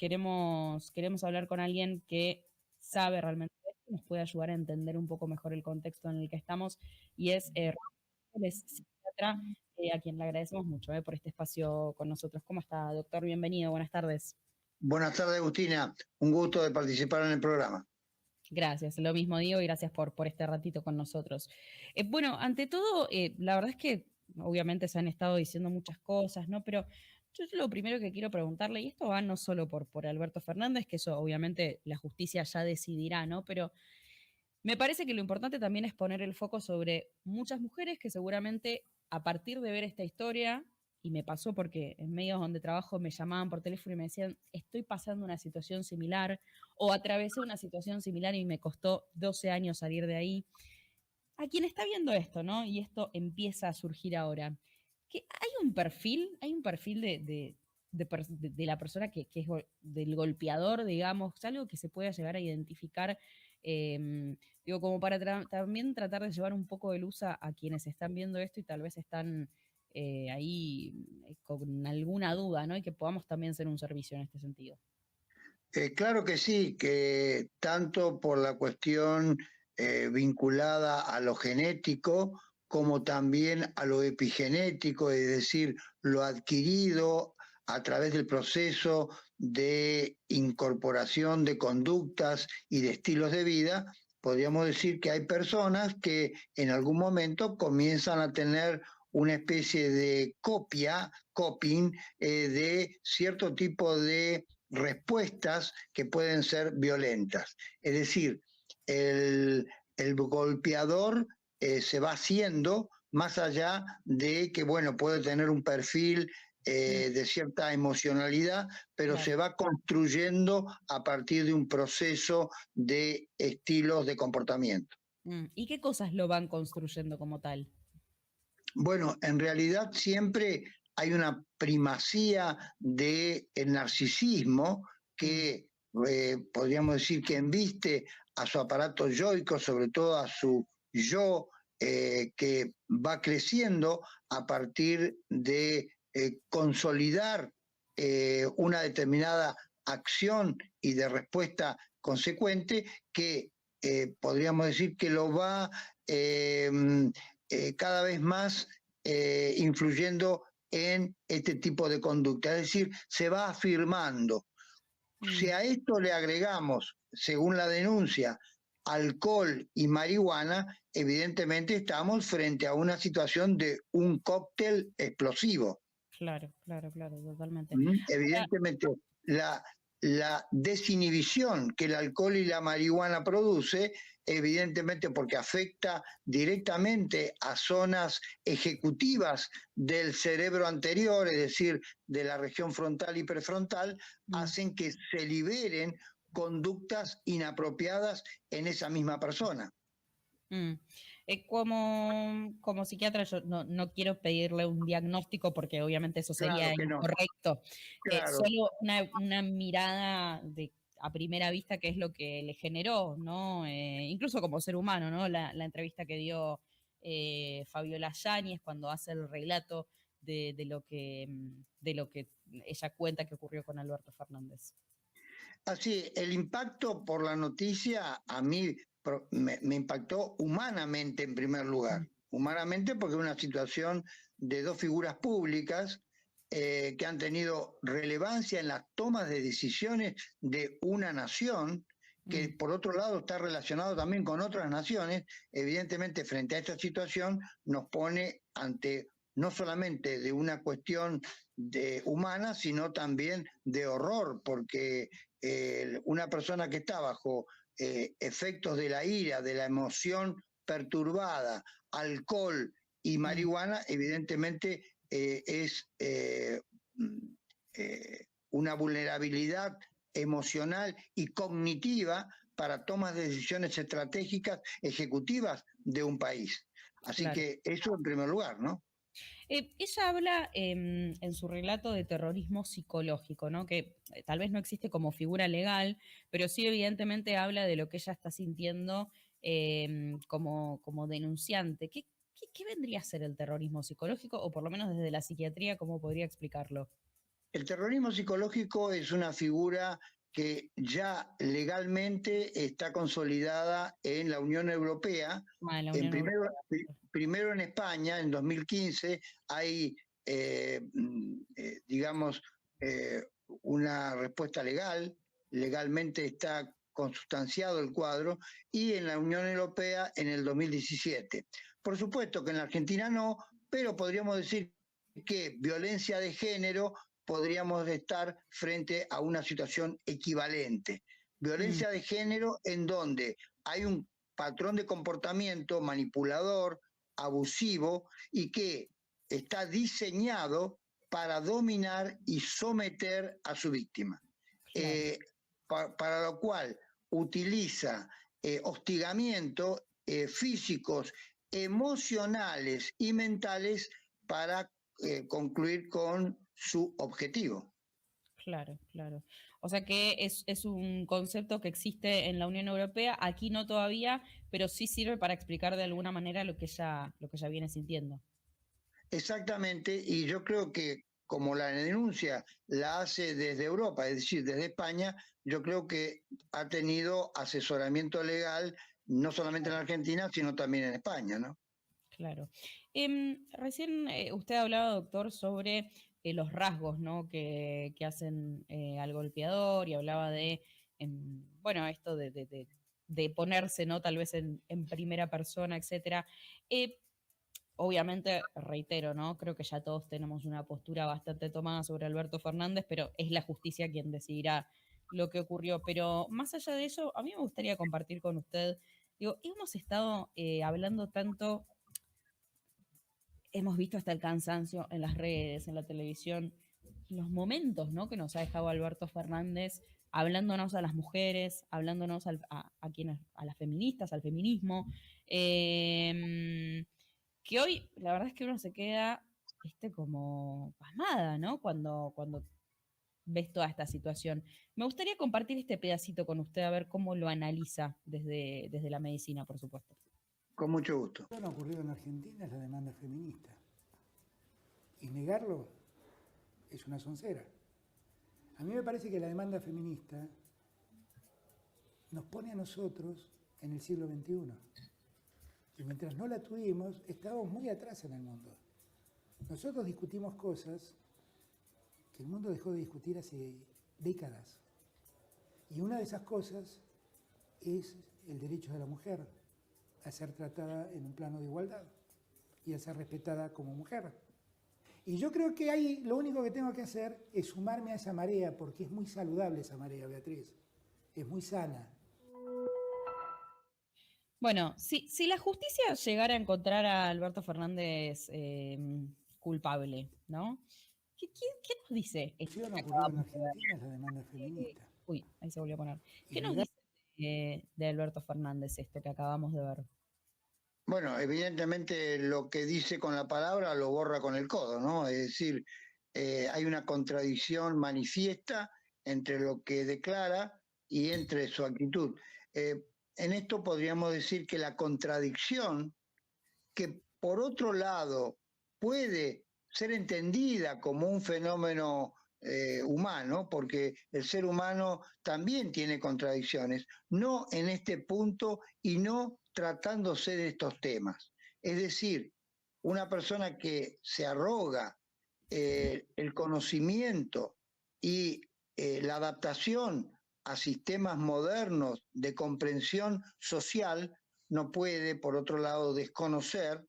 queremos hablar con alguien que sabe realmente esto, nos puede ayudar a entender un poco mejor el contexto en el que estamos, y es él es psiquiatra, a quien le agradecemos mucho por este espacio con nosotros. ¿Cómo está, doctor? Bienvenido, buenas tardes. Buenas tardes, Agustina. Un gusto de participar en el programa. Gracias, lo mismo digo y gracias por este ratito con nosotros. Bueno, ante todo, la verdad es que obviamente se han estado diciendo muchas cosas, ¿no? Pero yo lo primero que quiero preguntarle, y esto va no solo por Alberto Fernández, que eso obviamente la justicia ya decidirá, ¿no? Pero me parece que lo importante también es poner el foco sobre muchas mujeres que seguramente a partir de ver esta historia, y me pasó porque en medios donde trabajo me llamaban por teléfono y me decían, estoy pasando una situación similar, o atravesé una situación similar y me costó 12 años salir de ahí. A quien está viendo esto, ¿no? Y esto empieza a surgir ahora, que hay un perfil de la persona que es del golpeador, digamos, algo que se pueda llegar a identificar, digo, como para también tratar de llevar un poco de luz a quienes están viendo esto y tal vez están ahí con alguna duda, ¿no? Y que podamos también ser un servicio en este sentido. Claro que sí, que tanto por la cuestión vinculada a lo genético como también a lo epigenético, es decir, lo adquirido a través del proceso de incorporación de conductas y de estilos de vida, podríamos decir que hay personas que en algún momento comienzan a tener una especie de coping, de cierto tipo de respuestas que pueden ser violentas. Es decir, el golpeador se va haciendo más allá de que, bueno, puede tener un perfil de cierta emocionalidad, pero Claro. se va construyendo a partir de un proceso de estilos de comportamiento. ¿Y qué cosas lo van construyendo como tal? Bueno, en realidad siempre hay una primacía del narcisismo Mm, que podríamos decir que embiste a su aparato yoico, sobre todo a su yo, que va creciendo a partir de consolidar una determinada acción y de respuesta consecuente que podríamos decir que lo va cada vez más influyendo en este tipo de conducta, es decir, se va afirmando. Si mm. a esto le agregamos, según la denuncia, alcohol y marihuana, evidentemente estamos frente a una situación de un cóctel explosivo. Claro, claro, claro, totalmente. Ahora, Evidentemente, la desinhibición que el alcohol y la marihuana produce, evidentemente porque afecta directamente a zonas ejecutivas del cerebro anterior, es decir, de la región frontal y prefrontal, hacen que se liberen conductas inapropiadas en esa misma persona. mm. Como psiquiatra yo no quiero pedirle un diagnóstico porque obviamente eso sería Claro que no, incorrecto. claro. Solo una mirada a primera vista que es lo que le generó, ¿no? Incluso como ser humano, ¿no? La entrevista que dio Fabiola Yáñez cuando hace el relato de lo que ella cuenta que ocurrió con Alberto Fernández. Así, el impacto por la noticia a mí me impactó humanamente en primer lugar. Humanamente porque es una situación de dos figuras públicas que han tenido relevancia en las tomas de decisiones de una nación, que por otro lado está relacionado también con otras naciones. Evidentemente, frente a esta situación nos pone ante no solamente de una cuestión humana, sino también de horror, porque una persona que está bajo efectos de la ira, de la emoción perturbada, alcohol y marihuana, evidentemente es una vulnerabilidad emocional y cognitiva para tomas de decisiones estratégicas ejecutivas de un país. Así Claro. que eso en primer lugar, ¿no? Ella habla en su relato de terrorismo psicológico, ¿no? Que tal vez no existe como figura legal, pero sí evidentemente habla de lo que ella está sintiendo como denunciante. ¿Qué vendría a ser el terrorismo psicológico? O por lo menos desde la psiquiatría, ¿cómo podría explicarlo? El terrorismo psicológico es una figura que ya legalmente está consolidada en la Unión Europea. La En Unión Europea. primero en España, en 2015, hay, digamos, eh, una respuesta legal, legalmente está consustanciado el cuadro, y en la Unión Europea en el 2017. Por supuesto que en la Argentina no, pero podríamos decir que violencia de género podríamos estar frente a una situación equivalente. Mm, Violencia de género en donde hay un patrón de comportamiento manipulador, abusivo y que está diseñado para dominar y someter a su víctima. claro. Para lo cual utiliza hostigamiento físicos, emocionales y mentales para concluir con su objetivo. Claro, claro. O sea que es un concepto que existe en la Unión Europea, aquí no todavía, pero sí sirve para explicar de alguna manera lo que ella viene sintiendo. Exactamente, y yo creo que como la denuncia la hace desde Europa, es decir, desde España, yo creo que ha tenido asesoramiento legal no solamente en Argentina, sino también en España, ¿no? Claro. Recién usted hablaba, doctor, sobre los rasgos, ¿no? que hacen al golpeador y hablaba de, bueno, esto de ponerse, ¿no? Tal vez en primera persona, etcétera. Eh, Obviamente, reitero, ¿no? Creo que ya todos tenemos una postura bastante tomada sobre Alberto Fernández, pero es la justicia quien decidirá lo que ocurrió. Pero más allá de eso, a mí me gustaría compartir con usted, digo, hemos estado hablando tanto, hemos visto hasta el cansancio en las redes, en la televisión, los momentos, ¿no? Que nos ha dejado Alberto Fernández hablándonos a las mujeres, hablándonos a quienes, a las feministas, al feminismo. Eh, que hoy la verdad es que uno se queda como pasmada, ¿no? Cuando ves toda esta situación. Me gustaría compartir este pedacito con usted a ver cómo lo analiza desde la medicina, por supuesto. Con mucho gusto. Lo que ha ocurrido en Argentina es la demanda feminista. Y negarlo es una soncera. A mí me parece que la demanda feminista nos pone a nosotros en el siglo XXI. Y mientras no la tuvimos, estábamos muy atrás en el mundo. Nosotros discutimos cosas que el mundo dejó de discutir hace décadas. Y una de esas cosas es el derecho de la mujer a ser tratada en un plano de igualdad y a ser respetada como mujer. Y yo creo que ahí lo único que tengo que hacer es sumarme a esa marea, porque es muy saludable esa marea, Beatriz. Es muy sana. Bueno, si la justicia llegara a encontrar a Alberto Fernández culpable, ¿no? ¿Qué nos dice Lo esto que que ha ocurrido en acabamos de ver? Argentina es la demanda feminista. Uy, ahí se volvió a poner. Y ¿Qué nos negar dice de Alberto Fernández esto que acabamos de ver? Bueno, evidentemente lo que dice con la palabra lo borra con el codo, ¿no? Es decir, hay una contradicción manifiesta entre lo que declara y entre su actitud. En esto podríamos decir que la contradicción, que por otro lado puede ser entendida como un fenómeno humano, porque el ser humano también tiene contradicciones, no en este punto y no tratándose de estos temas. Es decir, una persona que se arroga el conocimiento y la adaptación a sistemas modernos de comprensión social no puede, por otro lado, desconocer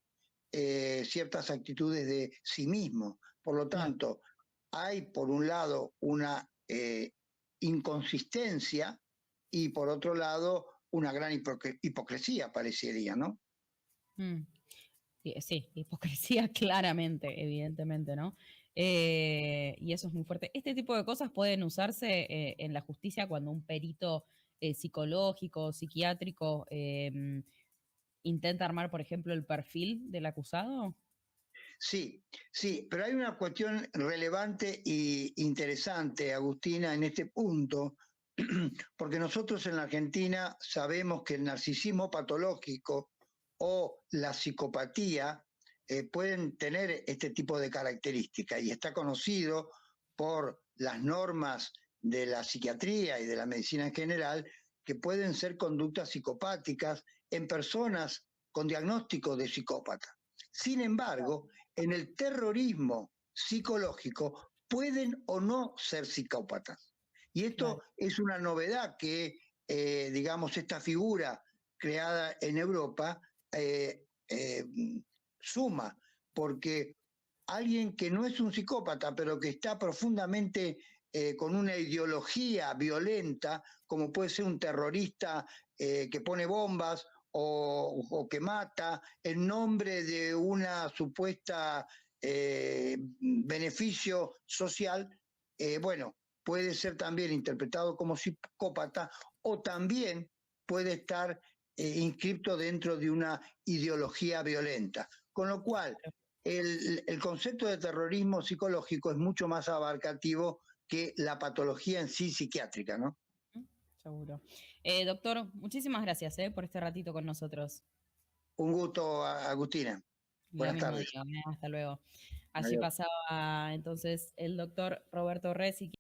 ciertas actitudes de sí mismo. Por lo Claro. tanto, hay por un lado una inconsistencia y por otro lado una gran hipocresía, parecería, ¿no? Mm. Sí, hipocresía claramente, evidentemente, ¿no? Y eso es muy fuerte. Este tipo de cosas pueden usarse en la justicia cuando un perito psicológico, psiquiátrico, intenta armar, por ejemplo, el perfil del acusado. Sí, sí, pero hay una cuestión relevante e interesante, Agustina, en este punto, porque nosotros en la Argentina sabemos que el narcisismo patológico o la psicopatía pueden tener este tipo de características y está conocido por las normas de la psiquiatría y de la medicina en general, que pueden ser conductas psicopáticas en personas con diagnóstico de psicópata. Sin embargo, en el terrorismo psicológico pueden o no ser psicópatas. Y esto es una novedad que, digamos, esta figura creada en Europa suma, porque alguien que no es un psicópata, pero que está profundamente con una ideología violenta, como puede ser un terrorista que pone bombas o que mata en nombre de una supuesta beneficio social, bueno, puede ser también interpretado como psicópata o también puede estar inscripto dentro de una ideología violenta. Con lo cual, el concepto de terrorismo psicológico es mucho más abarcativo que la patología en sí psiquiátrica, ¿no? Seguro. Doctor, muchísimas gracias por este ratito con nosotros. Un gusto, Agustina. Buenas tardes. Hasta luego. Allí Adiós. pasaba entonces el doctor Roberto Resi.